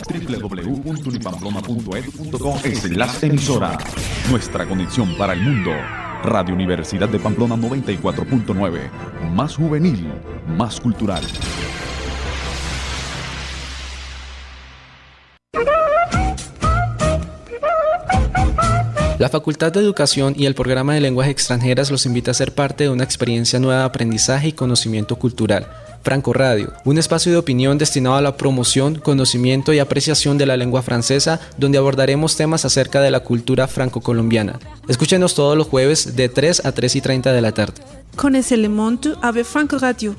www.unipamplona.edu.co/emisora. Nuestra conexión para el mundo. Radio Universidad de Pamplona 94.9. Más juvenil, más cultural. La Facultad de Educación y el Programa de Lenguas Extranjeras los invita a ser parte de una experiencia nueva de aprendizaje y conocimiento cultural. Franco Radio, un espacio de opinión destinado a la promoción, conocimiento y apreciación de la lengua francesa, donde abordaremos temas acerca de la cultura franco-colombiana. Escúchenos todos los jueves de 3 a 3:30 de la tarde. Connaissez le monde avec Franco Radio.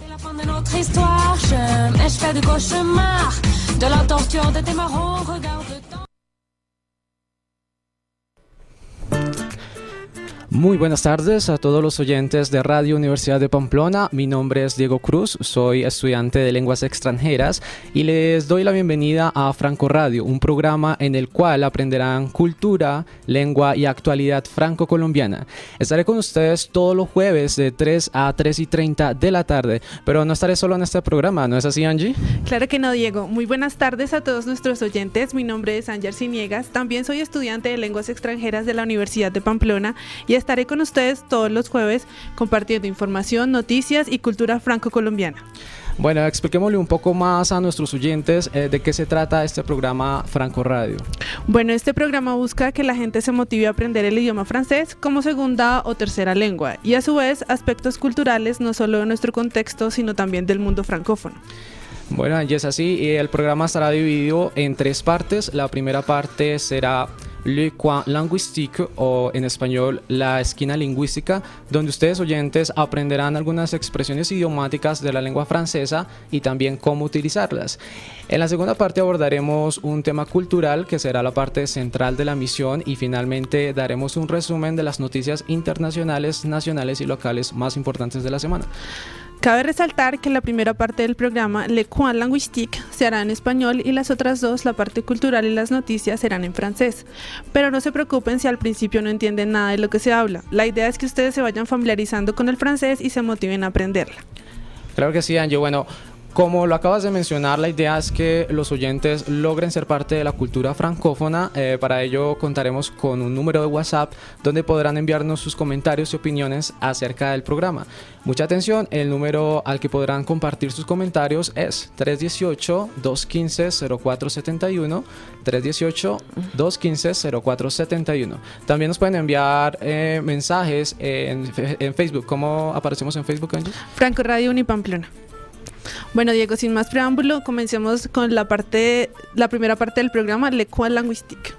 Muy buenas tardes a todos los oyentes de Radio Universidad de Pamplona. Mi nombre es Diego Cruz, soy estudiante de lenguas extranjeras y les doy la bienvenida a Franco Radio, un programa en el cual aprenderán cultura, lengua y actualidad franco-colombiana. Estaré con ustedes todos los jueves de 3 a 3:30 de la tarde, pero no estaré solo en este programa, ¿no es así, Angie? Claro que no, Diego. Muy buenas tardes a todos nuestros oyentes. Mi nombre es Ángel Ciniegas, también soy estudiante de lenguas extranjeras de la Universidad de Pamplona y estaré con ustedes todos los jueves compartiendo información, noticias y cultura franco-colombiana. Bueno, expliquémosle un poco más a nuestros oyentes de qué se trata este programa Franco Radio. Bueno, este programa busca que la gente se motive a aprender el idioma francés como segunda o tercera lengua y a su vez aspectos culturales no solo de nuestro contexto sino también del mundo francófono. Bueno, y es así, el programa estará dividido en 3 partes. La primera parte será Le Coin Linguistique, o en español la esquina lingüística, donde ustedes oyentes aprenderán algunas expresiones idiomáticas de la lengua francesa y también cómo utilizarlas. En la segunda parte abordaremos un tema cultural que será la parte central de la misión y finalmente daremos un resumen de las noticias internacionales, nacionales y locales más importantes de la semana. Cabe resaltar que la primera parte del programa, Le Coin Linguistique, se hará en español y las otras 2, la parte cultural y las noticias, serán en francés. Pero no se preocupen si al principio no entienden nada de lo que se habla. La idea es que ustedes se vayan familiarizando con el francés y se motiven a aprenderla. Claro que sí, Angie. Bueno, como lo acabas de mencionar, la idea es que los oyentes logren ser parte de la cultura francófona. Para ello contaremos con un número de WhatsApp donde podrán enviarnos sus comentarios y opiniones acerca del programa. Mucha atención, el número al que podrán compartir sus comentarios es 318-215-0471, 318-215-0471. También nos pueden enviar mensajes en Facebook. ¿Cómo aparecemos en Facebook, Angie? Franco Radio Unipamplona. Bueno, Diego, sin más preámbulo, comencemos con la primera parte del programa, Le Coin Linguistique.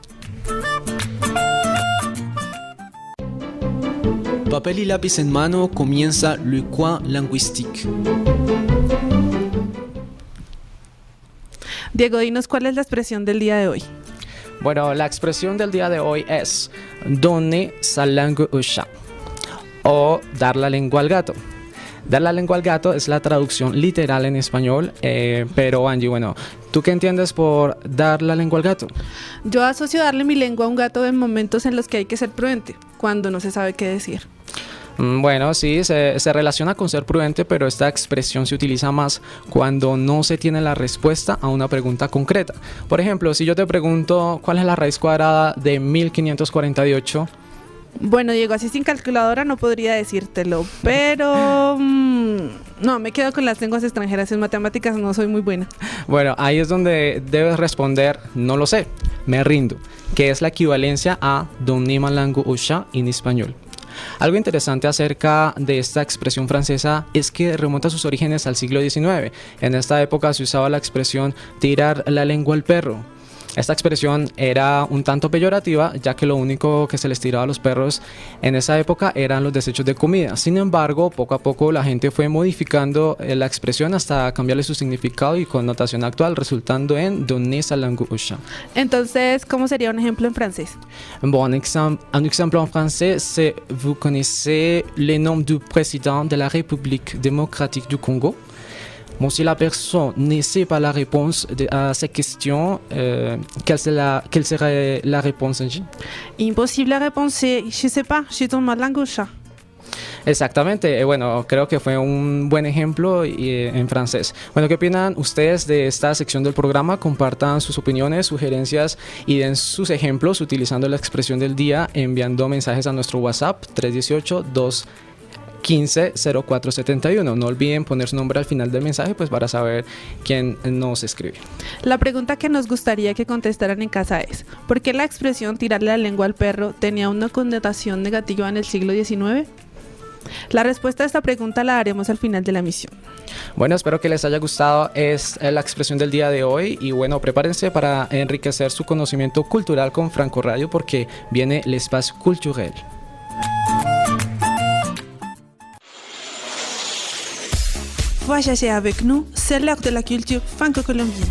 Papel y lápiz en mano, comienza Le Coin Linguistique. Diego, dinos cuál es la expresión del día de hoy. Bueno, la expresión del día de hoy es donner sa langue au chat, o dar la lengua al gato. Dar la lengua al gato es la traducción literal en español, pero Angie, bueno, ¿tú qué entiendes por dar la lengua al gato? Yo asocio darle mi lengua a un gato en momentos en los que hay que ser prudente, cuando no se sabe qué decir. Bueno, sí, se relaciona con ser prudente, pero esta expresión se utiliza más cuando no se tiene la respuesta a una pregunta concreta. Por ejemplo, si yo te pregunto ¿cuál es la raíz cuadrada de 1548? Bueno, Diego, así sin calculadora no podría decírtelo, pero no, me quedo con las lenguas extranjeras. En matemáticas no soy muy buena. Bueno, ahí es donde debes responder, no lo sé, me rindo, que es la equivalencia a donner ma langue au chat en español. Algo interesante acerca de esta expresión francesa es que remonta sus orígenes al siglo XIX. En esta época se usaba la expresión tirar la lengua al perro. Esta expresión era un tanto peyorativa, ya que lo único que se les tiraba a los perros en esa época eran los desechos de comida. Sin embargo, poco a poco la gente fue modificando la expresión hasta cambiarle su significado y connotación actual, resultando en donner sa langue au chat. Entonces, ¿cómo sería un ejemplo en francés? Bon, un exemple en français, c'est vous connaissez les noms du président de la République démocratique du Congo. Bon, si la personne ne sait pas la réponse à cette question, quelle serait la réponse, Angie? Imposible à répondre, je sais pas, je donne ma langue au chat. Exactamente, bueno, creo que fue un buen ejemplo en francés. Bueno, ¿qué opinan ustedes de esta sección del programa? Compartan sus opiniones, sugerencias y den sus ejemplos utilizando la expresión del día, enviando mensajes a nuestro WhatsApp 318-215-0471. No olviden poner su nombre al final del mensaje pues para saber quién nos escribe. La pregunta que nos gustaría que contestaran en casa es: ¿por qué la expresión tirarle la lengua al perro tenía una connotación negativa en el siglo XIX? La respuesta a esta pregunta la haremos al final de la emisión. Bueno, espero que les haya gustado la expresión del día de hoy y bueno, prepárense para enriquecer su conocimiento cultural con Franco Radio porque viene el espacio culturel. Voyagez avec nous, c'est l'heure de la culture franco-colombienne.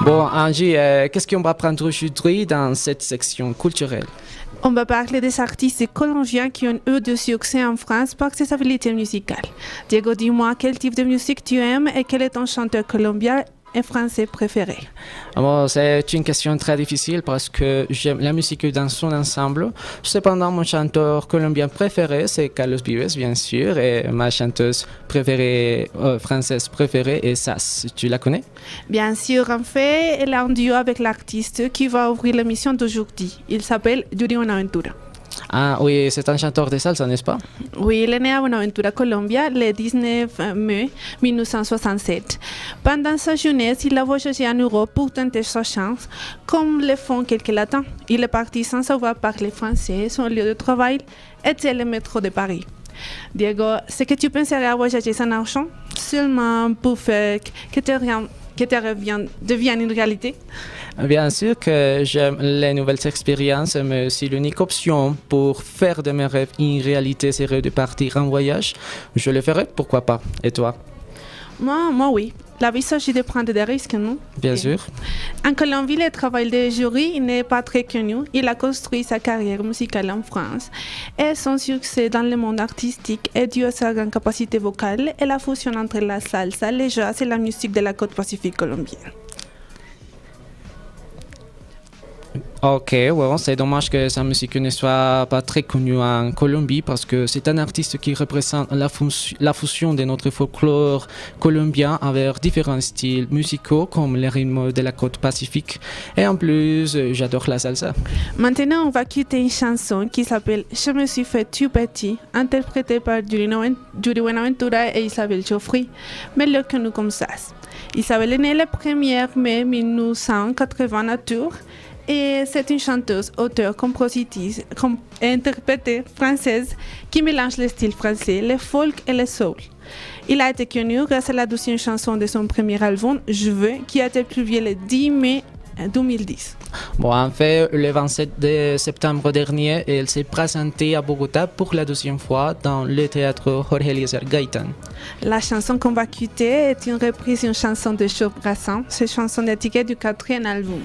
Bon, Angie, qu'est-ce qu'on va prendre aujourd'hui dans cette section culturelle? On va parler des artistes colombiens qui ont eu du succès en France par ses habiletés musicales. Diego, dis-moi quel type de musique tu aimes et quel est ton chanteur colombien et français préféré? Bon, c'est une question très difficile parce que j'aime la musique dans son ensemble. Cependant, mon chanteur colombien préféré, c'est Carlos Vives, bien sûr, et ma chanteuse préférée, française préférée est Sass. Tu la connais? Bien sûr, en fait, elle a un duo avec l'artiste qui va ouvrir l'émission d'aujourd'hui. Il s'appelle Yuri Buenaventura. Ah oui, c'est un chanteur de salsa, n'est-ce pas? Oui, il est né à Buenaventura, Colombia, le 19 mai 1967. Pendant sa jeunesse, il a voyagé en Europe pour tenter sa chance, comme le font quelques latins. Il est parti sans savoir parler français. Son lieu de travail était le métro de Paris. Diego, est-ce que tu penserais à voyager sans argent, seulement pour faire que tes rêves deviennent une réalité? Bien sûr que j'aime les nouvelles expériences, mais si l'unique option pour faire de mes rêves une réalité serait de partir en voyage, je le ferais, pourquoi pas. Et toi? Moi, oui. La vie s'agit de prendre des risques, non? Bien sûr. En Colombie, le travail de jury n'est pas très connu. Il a construit sa carrière musicale en France et son succès dans le monde artistique est dû à sa grande capacité vocale et la fusion entre la salsa, le jazz et la musique de la côte pacifique colombienne. Ok, ouais, c'est dommage que sa musique ne soit pas très connue en Colombie parce que c'est un artiste qui représente la fusion de notre folklore colombien avec différents styles musicaux comme les rythmes de la côte pacifique. Et en plus, j'adore la salsa. Maintenant, on va quitter une chanson qui s'appelle Je me suis fait tout petit, interprétée par Yuri Buenaventura et Isabelle Joffry, mais le connu comme ça. Isabelle est née le 1er mai 1980 à Tours. Et c'est une chanteuse, auteure, compositrice et interprète française qui mélange le style français, le folk et le soul. Il a été connu grâce à la 12e chanson de son premier album, Je veux, qui a été publiée le 10 mai 2010. Bon, en fait, le 27 de septembre dernier, elle s'est présentée à Bogota pour la 2e fois dans le théâtre Jorge Eliezer Gaitán. La chanson qu'on va quitter est une reprise d'une chanson de Joe Brassens, cette chanson est tirée du 4e album.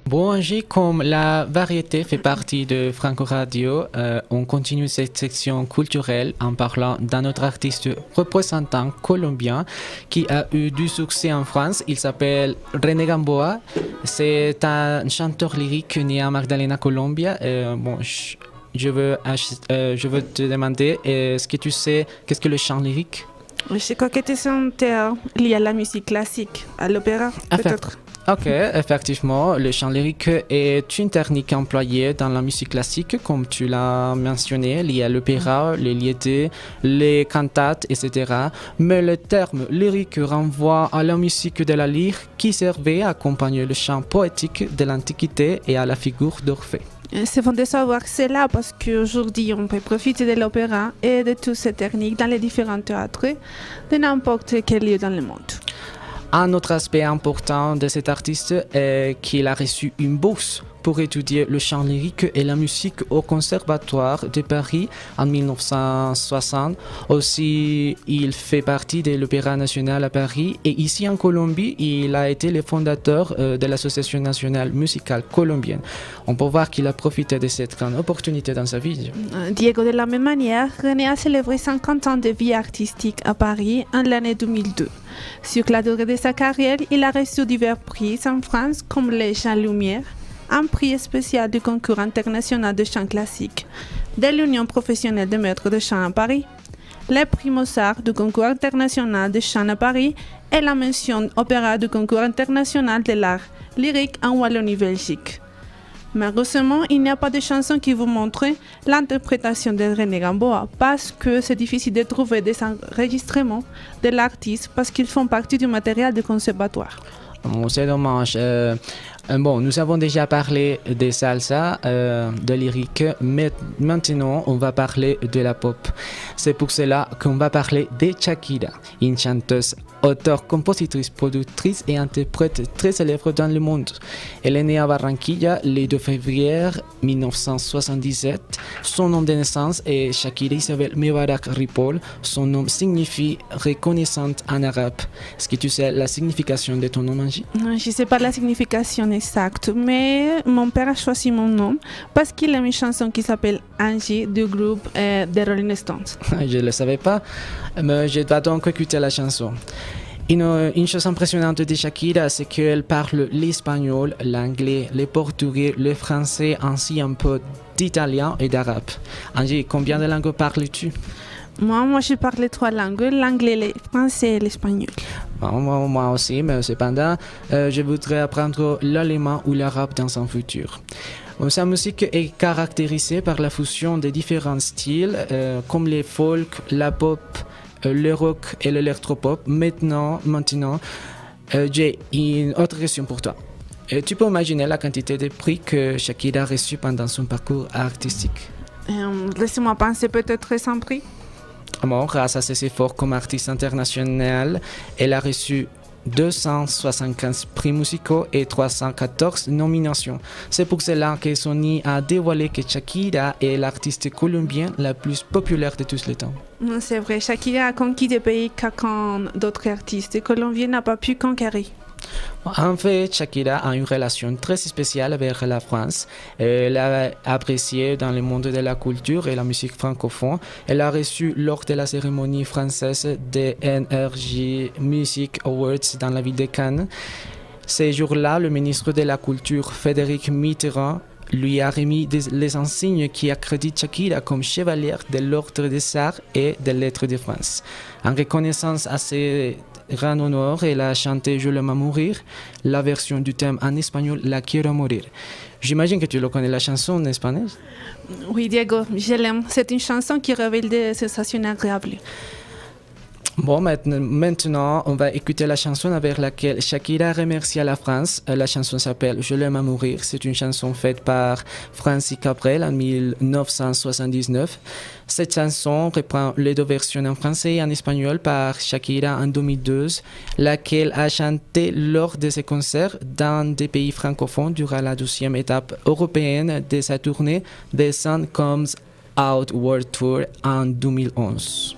Bon, Angie, comme la variété fait partie de Franco Radio, on continue cette section culturelle en parlant d'un autre artiste représentant colombien qui a eu du succès en France. Il s'appelle René Gamboa. C'est un chanteur lyrique né à Magdalena, Colombia. Je veux te demander, est-ce que tu sais qu'est-ce que le chant lyrique? Je crois que c'est un terme lié à la musique classique, à l'opéra, peut-être. Ok, effectivement, le chant lyrique est une technique employée dans la musique classique, comme tu l'as mentionné, liée à l'opéra, les lieder, les cantates, etc. Mais le terme lyrique renvoie à la musique de la lyre qui servait à accompagner le chant poétique de l'Antiquité et à la figure d'Orphée. C'est bon de savoir que c'est là parce qu'aujourd'hui, on peut profiter de l'opéra et de toutes ces techniques dans les différents théâtres de n'importe quel lieu dans le monde. Un autre aspect important de cet artiste est qu'il a reçu une bourse pour étudier le chant lyrique et la musique au Conservatoire de Paris en 1960. Aussi, il fait partie de l'Opéra national à Paris et ici en Colombie, il a été le fondateur de l'Association nationale musicale colombienne. On peut voir qu'il a profité de cette grande opportunité dans sa vie. Diego, de la même manière, René a célébré 50 ans de vie artistique à Paris en l'année 2002. Sur la durée de sa carrière, il a reçu divers prix en France comme les Jean Lumière, un prix spécial du concours international de chant classique de l'Union professionnelle des maîtres de chant à Paris, le prix Mozart du concours international de chant à Paris et la mention opéra du concours international de l'art lyrique en Wallonie-Belgique. Malheureusement, il n'y a pas de chanson qui vous montre l'interprétation de René Gamboa parce que c'est difficile de trouver des enregistrements de l'artiste parce qu'ils font partie du matériel du conservatoire. Bon, c'est dommage. Nous avons déjà parlé de salsa, de lyrique, mais maintenant on va parler de la pop. C'est pour cela qu'on va parler de Shakira, une chanteuse, auteure, compositrice, productrice et interprète très célèbre dans le monde. Elle est née à Barranquilla le 2 février 1977. Son nom de naissance est Shakira Isabel Mebarak Ripoll. Son nom signifie reconnaissante en arabe. Est-ce que tu sais la signification de ton nom, Angie? Je ne sais pas la signification exacte, mais mon père a choisi mon nom parce qu'il aime une chanson qui s'appelle Angie du groupe des Rolling Stones. Je ne le savais pas, mais je dois donc écouter la chanson. Une chose impressionnante de Shakira, c'est qu'elle parle l'espagnol, l'anglais, le portugais, le français, ainsi un peu d'italien et d'arabe. Angie, combien de langues parles-tu? Moi, je parle 3 langues, l'anglais, le français et l'espagnol. Moi aussi, mais cependant, je voudrais apprendre l'allemand ou l'arabe dans un futur. Sa musique est caractérisée par la fusion de différents styles, comme le folk, la pop, le rock et l'électropop. Maintenant, j'ai une autre question pour toi. Tu peux imaginer la quantité de prix que Shakira a reçu pendant son parcours artistique? Laissez-moi penser, peut-être 100 prix. Grâce à ses efforts comme artiste international, elle a reçu 275 prix musicaux et 314 nominations. C'est pour cela que Sony a dévoilé que Shakira est l'artiste colombienne la plus populaire de tous les temps. C'est vrai, Shakira a conquis des pays qu'aucun d'autres artistes colombiens n'a pas pu conquérir. En fait, Shakira a une relation très spéciale avec la France. Elle a apprécié dans le monde de la culture et la musique francophone. Elle a reçu lors de la cérémonie française des NRJ Music Awards dans la ville de Cannes. Ces jours-là, le ministre de la Culture, Frédéric Mitterrand, lui a remis les insignes qui accréditent Shakira comme chevalière de l'Ordre des Arts et des Lettres de France. En reconnaissance à ces grand honneur, elle a chanté Je l'aime à mourir, la version du thème en espagnol La quiero morir. J'imagine que tu le connais la chanson en espagnol. Oui, Diego, je l'aime. C'est une chanson qui révèle des sensations agréables. Bon, maintenant, on va écouter la chanson avec laquelle Shakira remercie la France. La chanson s'appelle Je l'aime à mourir. C'est une chanson faite par Francis Cabrel en 1979. Cette chanson reprend les 2 versions en français et en espagnol par Shakira en 2012, laquelle a chanté lors de ses concerts dans des pays francophones durant la 12e étape européenne de sa tournée The Sun Comes Out World Tour en 2011.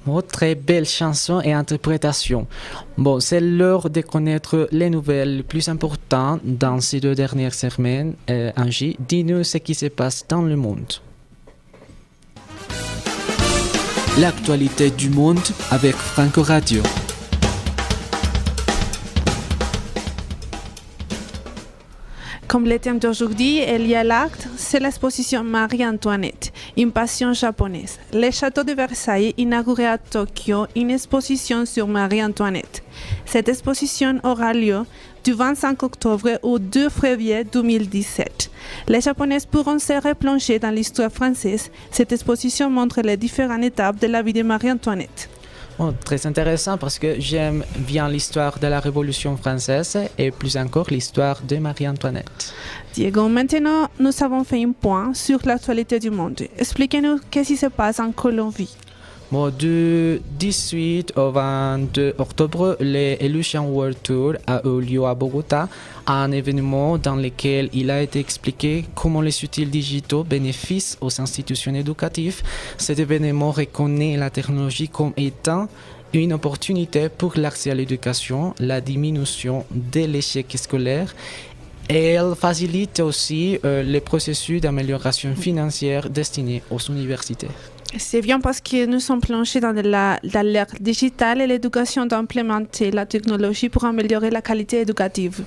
Oh, très belle chanson et interprétation. Bon, c'est l'heure de connaître les nouvelles les plus importantes dans ces 2 dernières semaines. Angie, dis-nous ce qui se passe dans le monde. L'actualité du monde avec Franco Radio. Comme le thème d'aujourd'hui, il y a l'acte, c'est l'exposition Marie-Antoinette, une passion japonaise. Le château de Versailles inaugurait à Tokyo une exposition sur Marie-Antoinette. Cette exposition aura lieu du 25 octobre au 2 février 2017. Les Japonais pourront se replonger dans l'histoire française. Cette exposition montre les différentes étapes de la vie de Marie-Antoinette. Oh, très intéressant parce que j'aime bien l'histoire de la Révolution française et plus encore l'histoire de Marie-Antoinette. Diego, maintenant nous avons fait un point sur l'actualité du monde. Expliquez-nous qu'est-ce qui se passe en Colombie. Bon, du 18 au 22 octobre, l'Illusion World Tour a eu lieu à Bogota, un événement dans lequel il a été expliqué comment les outils digitaux bénéficient aux institutions éducatives. Cet événement reconnaît la technologie comme étant une opportunité pour l'accès à l'éducation, la diminution de l'échec scolaire. Et elle facilite aussi le processus d'amélioration financière destiné aux universités. C'est bien parce que nous sommes plongés dans l'ère digitale et l'éducation d'implémenter la technologie pour améliorer la qualité éducative.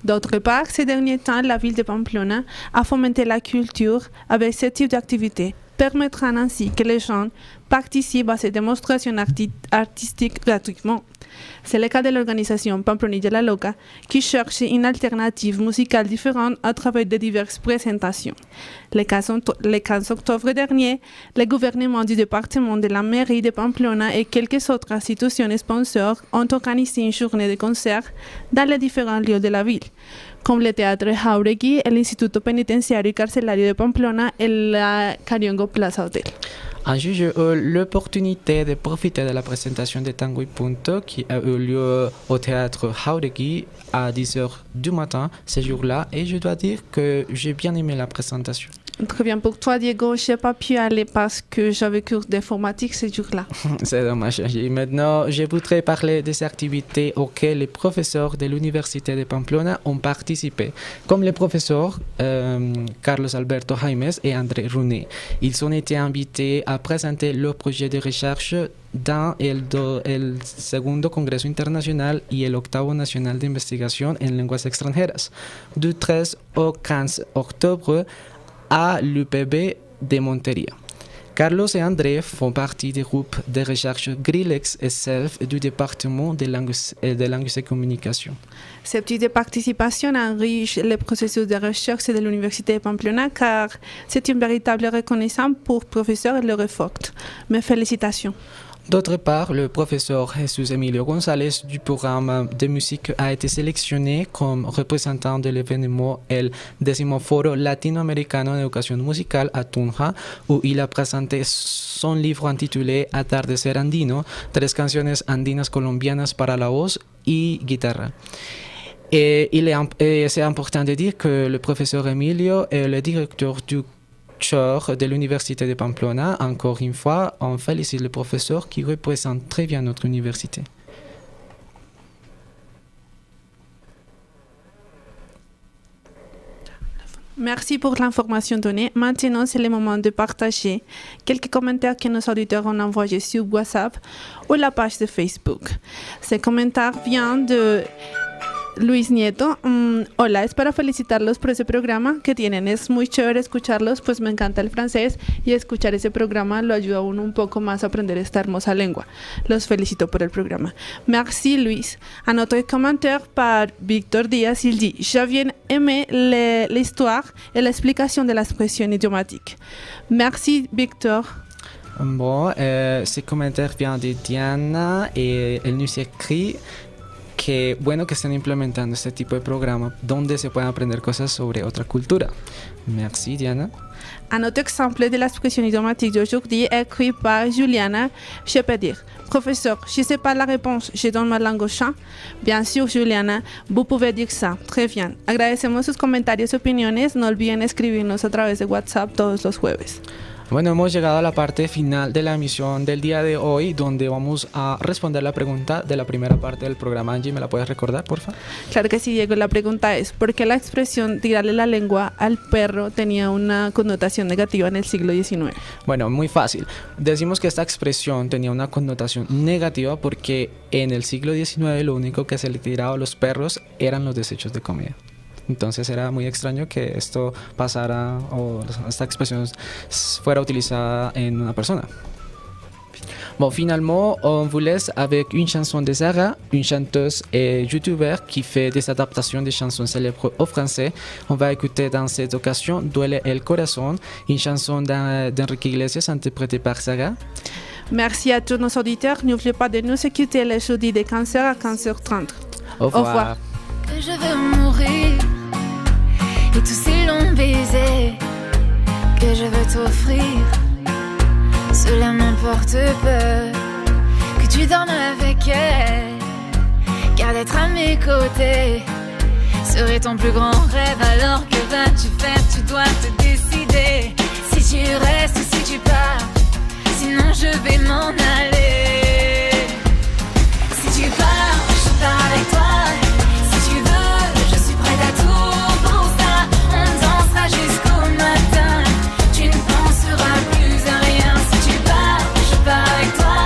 D'autre part, ces derniers temps, la ville de Pamplona a fomenté la culture avec ce type d'activité, permettant ainsi que les gens participent à ces démonstrations artistiques gratuitement. C'est le cas de l'organisation Pamplonilla la Loca qui cherche une alternative musicale différente à travers de diverses présentations. Le 15 octobre dernier, le gouvernement du département de la mairie de Pamplona et quelques autres institutions sponsors ont organisé une journée de concert dans les différents lieux de la ville, comme le théâtre Jauregui, l'Instituto Penitenciario y Carcelario de Pamplona et la Cariongo Plaza Hotel. J'ai eu l'opportunité de profiter de la présentation de Tango y Punto qui a eu lieu au théâtre Jauregui à 10h du matin ce jour-là et je dois dire que j'ai bien aimé la présentation. Très bien pour toi, Diego. Je n'ai pas pu aller parce que j'avais cours d'informatique ce jour-là. C'est dommage. Et maintenant, je voudrais parler des activités auxquelles les professeurs de l'Université de Pamplona ont participé, comme les professeurs Carlos Alberto Jaimes et André Runé. Ils ont été invités à présenter leur projet de recherche dans el segundo Congreso Internacional y el octavo Nacional de Investigación en Lenguas Extranjeras, du 13 au 15 octobre à l'UPB de Montería. Carlos et André font partie du groupe de recherche Grillex et Self du département des langues et communications. Ce type de participation enrichit le processus de recherche de l'Université de Pamplona car c'est une véritable reconnaissance pour professeurs et leur effort. Mes félicitations. D'autre part, le professeur Jesús Emilio González du programme de musique a été sélectionné comme représentant de l'événement El 10º Foro Latinoamericano de Educación Musical à Tunja, où il a présenté son livre intitulé Atardecer Andino, 13 canciones andinas colombianas para la voz y guitarra. Et c'est important de dire que le professeur Emilio est le directeur du de l'Université de Pamplona. Encore une fois, on félicite le professeur qui représente très bien notre université. Merci pour l'information donnée. Maintenant, c'est le moment de partager quelques commentaires que nos auditeurs ont envoyés sur WhatsApp ou la page de Facebook. Ces commentaires viennent de Luis Nieto. Hola, es para felicitarlos por ese programa que tienen. Es muy chévere escucharlos, pues me encanta el francés y escuchar ese programa lo ayuda a uno un poco más a aprender esta hermosa lengua. Los felicito por el programa. Merci Luis. Un autre commentaire par Victor Díaz, il dit: j'ai bien aimé l'histoire et l'explication de l'expression idiomatique. Merci Victor. Bon, ce commentaire vient de Diana et elle nous écrit que bueno que estén implementando este tipo de programa donde se puedan aprender cosas sobre otra cultura. Merci Diana. Un autre exemple de l'expression idiomatique d'aujourd'hui écrit par Juliana. Je peux dire: professeur, je ne sais pas la réponse, je donne ma langue au chat. Bien sûr, Juliana, vous pouvez dire ça. Très bien. Agradecemos sus comentarios y opiniones. No olviden escribirnos a través de WhatsApp todos los jueves. Bueno, hemos llegado a la parte final de la emisión del día de hoy, donde vamos a responder la pregunta de la primera parte del programa. Angie, ¿me la puedes recordar, por favor? Claro que sí, Diego. La pregunta es, ¿por qué la expresión tirarle la lengua al perro tenía una connotación negativa en el siglo XIX? Bueno, muy fácil. Decimos que esta expresión tenía una connotación negativa porque en el siglo XIX lo único que se le tiraba a los perros eran los desechos de comida. Entonces era muy extraño que esto pasara o esta expresión fuera utilizada en una persona. Bon, finalement, on vous laisse avec une chanson de Zara, une chanteuse et youtubeur qui fait des adaptations de chansons célèbres au français. On va écouter dans cette occasion Duele el Corazón, une chanson d'Enrique Iglesias interprétée par Zara. Merci à tous nos auditeurs. N'oubliez pas de nous écouter les jeudis de 15h à 15h30. Au revoir. Que je veux mourir et tous ces longs baisers que je veux t'offrir, cela m'emporte peu que tu dormes avec elle, car d'être à mes côtés serait ton plus grand rêve. Alors que vas-tu faire? Tu dois te décider, si tu restes ou si tu pars, sinon je vais m'en aller. Si tu pars, je pars avec toi. Jusqu'au matin, tu ne penseras plus à rien. Si tu pars, je pars avec toi.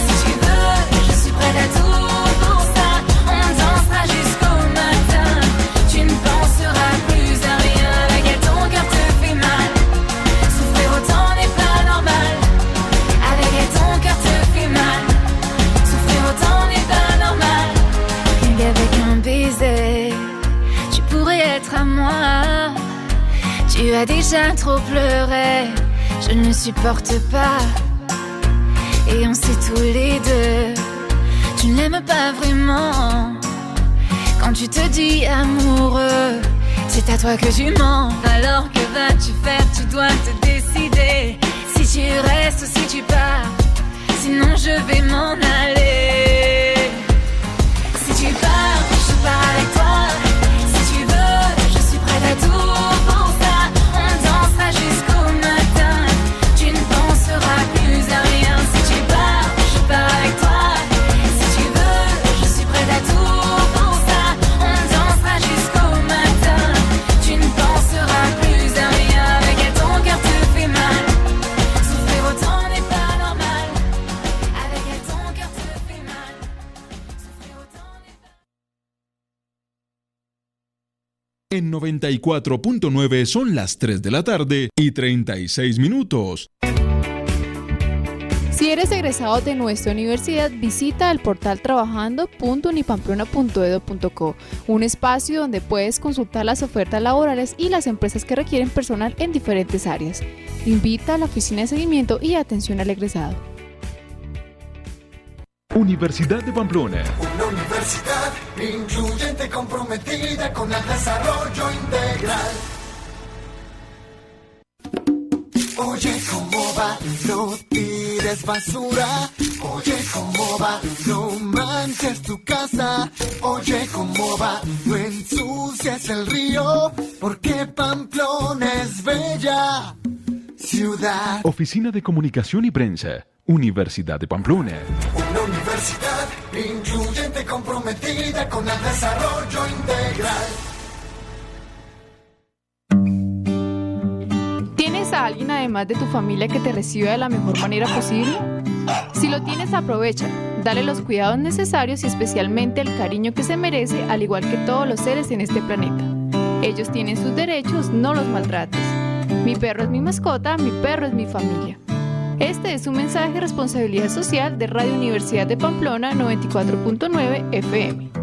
Si tu veux, je suis prête à tout pour ça. On dansera jusqu'au matin, tu ne penseras plus à rien. Avec elle, ton cœur te fait mal, souffrir autant n'est pas normal. Avec elle, ton cœur te fait mal, souffrir autant n'est pas normal. Rien qu'avec un baiser, tu pourrais être à moi. Tu as déjà trop pleuré, je ne supporte pas. Et on sait tous les deux, tu ne l'aimes pas vraiment. Quand tu te dis amoureux, c'est à toi que tu mens. Alors que vas-tu faire? Tu dois te décider, si tu restes ou si tu pars, sinon je vais m'en aller. Si tu pars, je pars avec toi. Si tu veux, je suis prête à tout. Jusqu'au matin, tu ne penseras plus à rien. Si tu pars, je pars avec toi. Si tu veux, je suis prête à tout pour ça. On dansera jusqu'au matin, tu ne penseras plus à rien. Avec elle, ton cœur te fait mal, souffrir autant n'est pas normal. Avec elle, ton cœur te fait mal, souffrir autant n'est pas... En 94.9 son las 3 de la tarde y 36 minutos. Si eres egresado de nuestra universidad, visita el portal trabajando.unipamplona.edu.co, un espacio donde puedes consultar las ofertas laborales y las empresas que requieren personal en diferentes áreas. Invita a la oficina de seguimiento y atención al egresado. Universidad de Pamplona. Una universidad incluyente, comprometida con el desarrollo integral. Oye, ¿cómo va? No tires basura. Oye, ¿cómo va? No manches tu casa. Oye, ¿cómo va? No ensucies el río, porque Pamplona es bella ciudad. Oficina de Comunicación y Prensa. Universidad de Pamplona. Una universidad incluyente, comprometida con el desarrollo integral. ¿Tienes a alguien además de tu familia que te reciba de la mejor manera posible? Si lo tienes, aprovecha. Dale los cuidados necesarios y especialmente el cariño que se merece, al igual que todos los seres en este planeta. Ellos tienen sus derechos, no los maltrates. Mi perro es mi mascota, mi perro es mi familia. Este es un mensaje de responsabilidad social de Radio Universidad de Pamplona 94.9 FM.